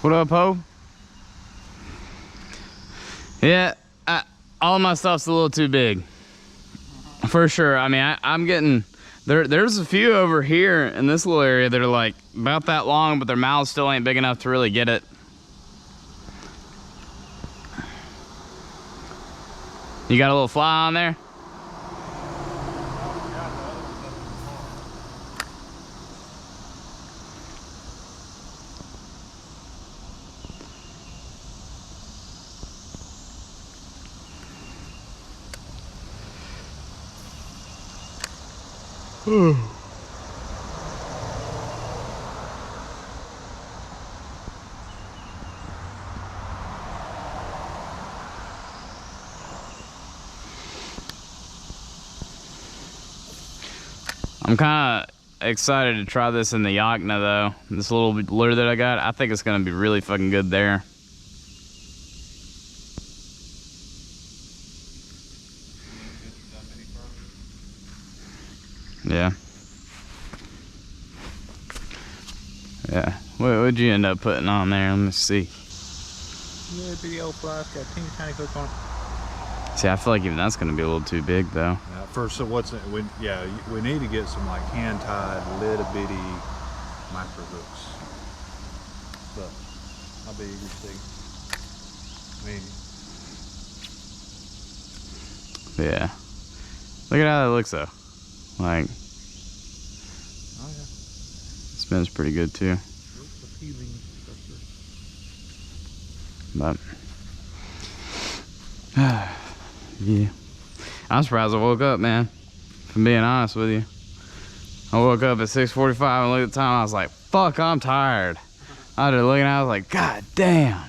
What up, Ho? Yeah, all my stuff's a little too big. For sure. I mean, I'm getting... There's a few over here in this little area that are like about that long, but their mouths still ain't big enough to really get it. You got a little fly on there? I'm kind of excited to try this in the Yachna though. This little lure that I got, I think it's gonna be really fucking good there. Yeah. Yeah. What'd you end up putting on there? Let me see. Yeah, bitty old fly. It's got a teeny tiny hook on it. See, I feel like even that's gonna be a little too big though. So what's it? We need to get some like hand tied little bitty micro hooks. But I'll be eager to see. Yeah. Look at how that looks though. Like, Oh yeah. Spins pretty good too. It's appealing structure. But yeah. I'm surprised I woke up, man. If I'm being honest with you. I woke up at 6:45 and looked at the time. I was like, fuck, I'm tired. I was looking at it, I was like, god damn.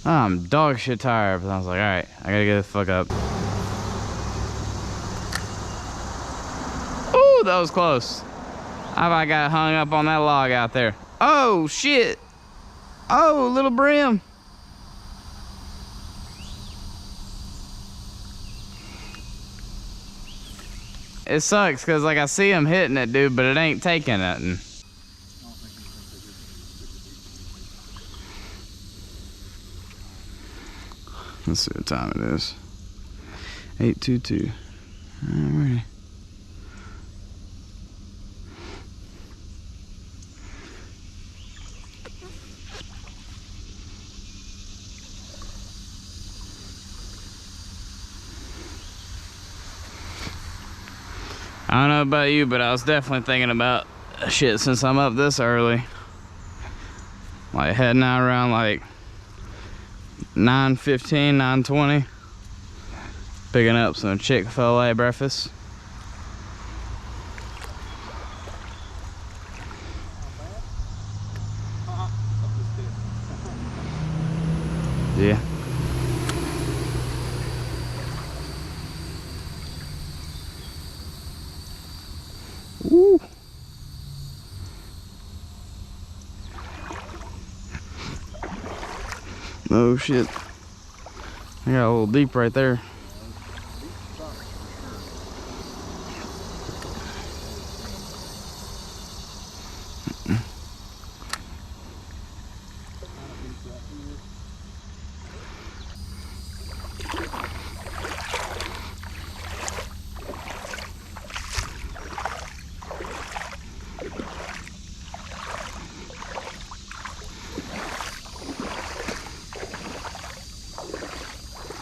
I'm dog shit tired. But I was like, alright, I gotta get the fuck up. Ooh, that was close. I got hung up on that log out there. Oh, shit. Oh, little brim. It sucks because like I see him hitting it, dude, but it ain't taking nothing. Let's see what time it is. 8:22. Alrighty. I don't know about you, but I was definitely thinking about shit since I'm up this early. Like heading out around like 9:15, 9:20. Picking up some Chick-fil-A breakfast. Yeah. Woo. Oh shit. I got a little deep right there.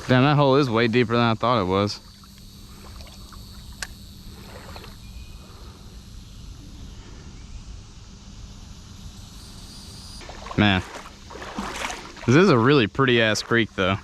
Damn, that hole is way deeper than I thought it was. Man, this is a really pretty ass creek though.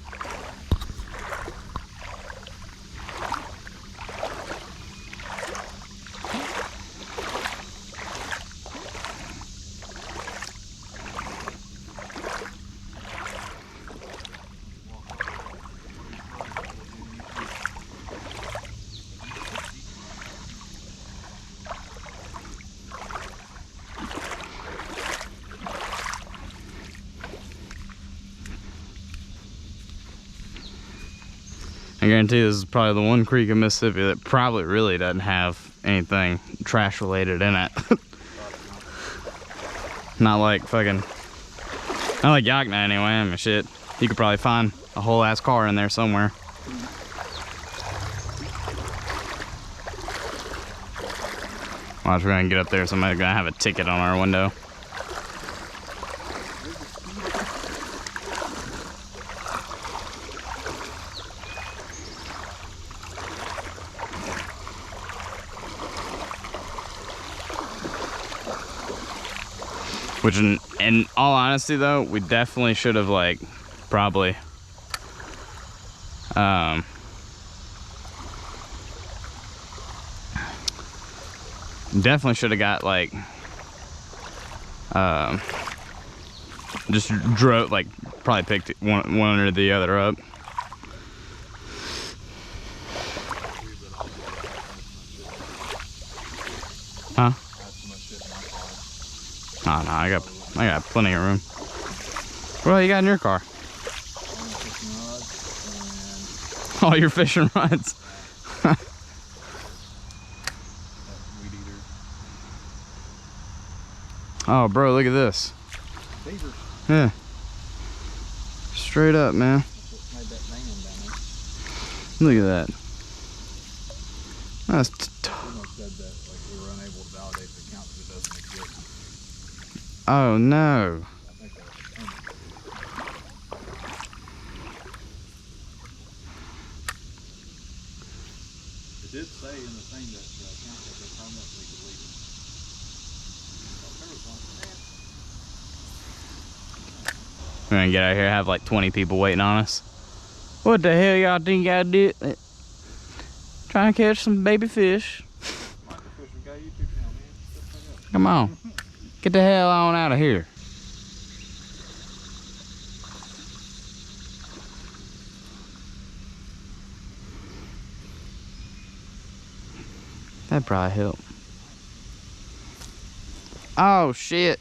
I guarantee this is probably the one creek in Mississippi that probably really doesn't have anything trash related in it. Not like fucking I like Yakna anyway. I mean, shit. You could probably find a whole ass car in there somewhere. Watch, we're gonna get up there. Somebody's gonna have a ticket on our window. Which, in all honesty, though, we definitely should have, like, probably, definitely should have got, like, just drove, like, probably picked one or the other up. Huh? Oh no, I got plenty of room. What you got in your car? All your fishing rods. Oh, bro, look at this. Beavers. Yeah. Straight up, man. Look at that. That's said that like we were unable to validate the account because it doesn't exist. oh no. I think that's it did say in the thing that the account had been permanently deleted. We're gonna get out here and have like 20 people waiting on us. What the hell y'all think y'all do? Trying to catch some baby fish. Come on. Get the hell on out of here. That'd probably help. Oh shit.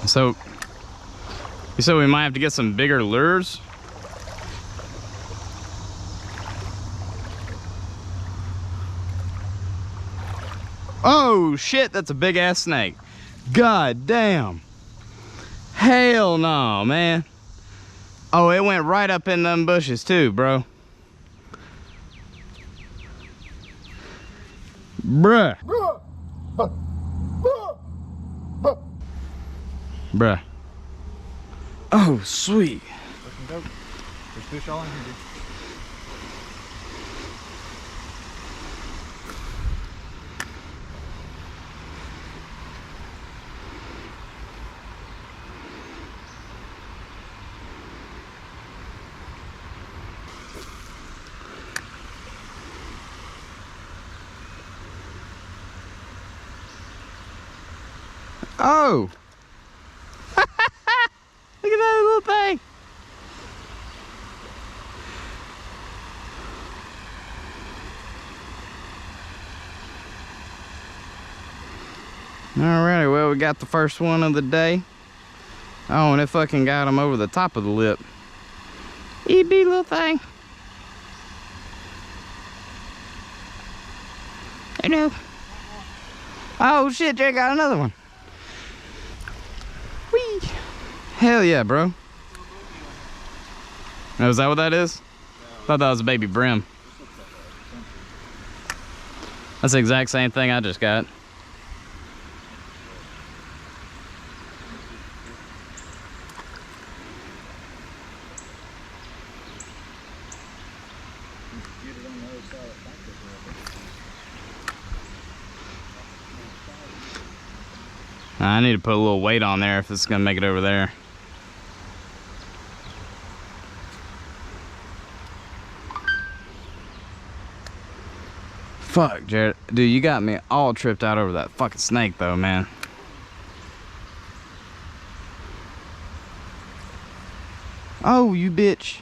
So, you said we might have to get some bigger lures? Oh shit, that's a big ass snake. God damn. Hell no, man. Oh, it went right up in them bushes too, bro. Bruh. Bruh. Oh, sweet. There's fish all in here, dude. Oh. Look at that little thing. Alrighty, well, we got the first one of the day. Oh, and it fucking got him over the top of the lip. EB little thing. Hello. Oh shit, Jay got another one. Whee. Hell yeah, bro. Oh, is that what that is? Thought that was a baby brim. That's the exact same thing I just got. I need to put a little weight on there if it's gonna make it over there. Fuck, Jared. Dude, you got me all tripped out over that fucking snake though, man. Oh, you bitch.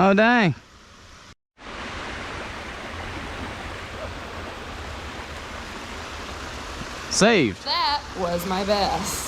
Oh, dang. Saved. That was my best.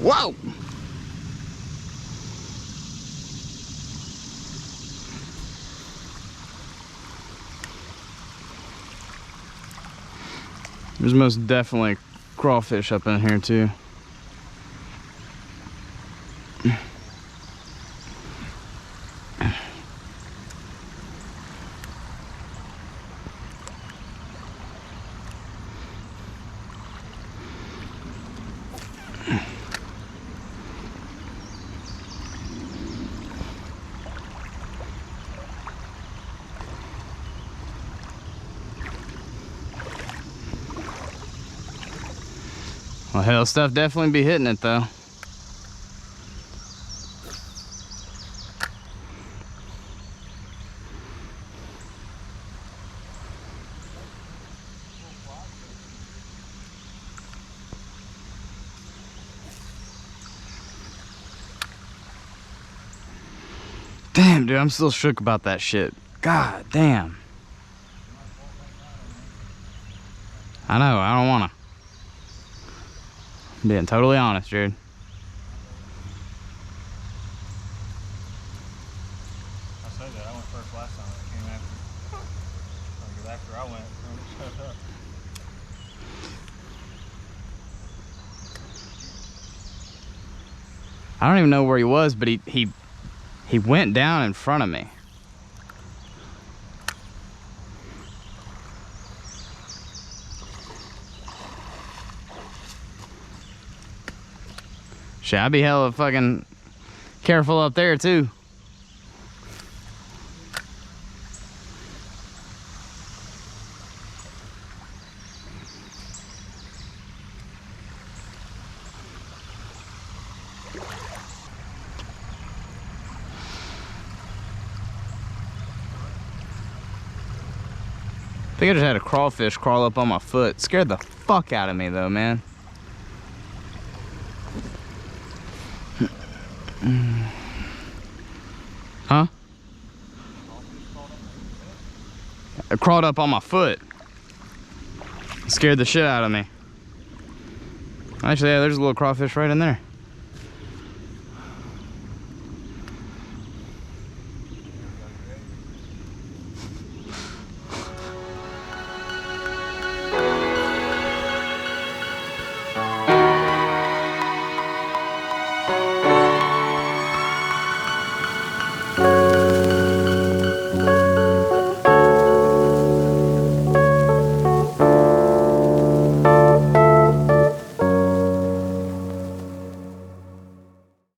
Whoa! There's most definitely crawfish up in here too. Well, hell, stuff definitely be hitting it though. Damn, dude, I'm still shook about that shit. God damn. I know, I don't wanna. I'm being totally honest, Jared. I said that. I went first last time. It came after. Because after I went, it shut up. I don't even know where he was, but he went down in front of me. Shit, I'd be hella fucking careful up there too. I think I just had a crawfish crawl up on my foot. Scared the fuck out of me though, man. Huh? It crawled up on my foot. Scared the shit out of me. Actually, yeah, there's a little crawfish right in there.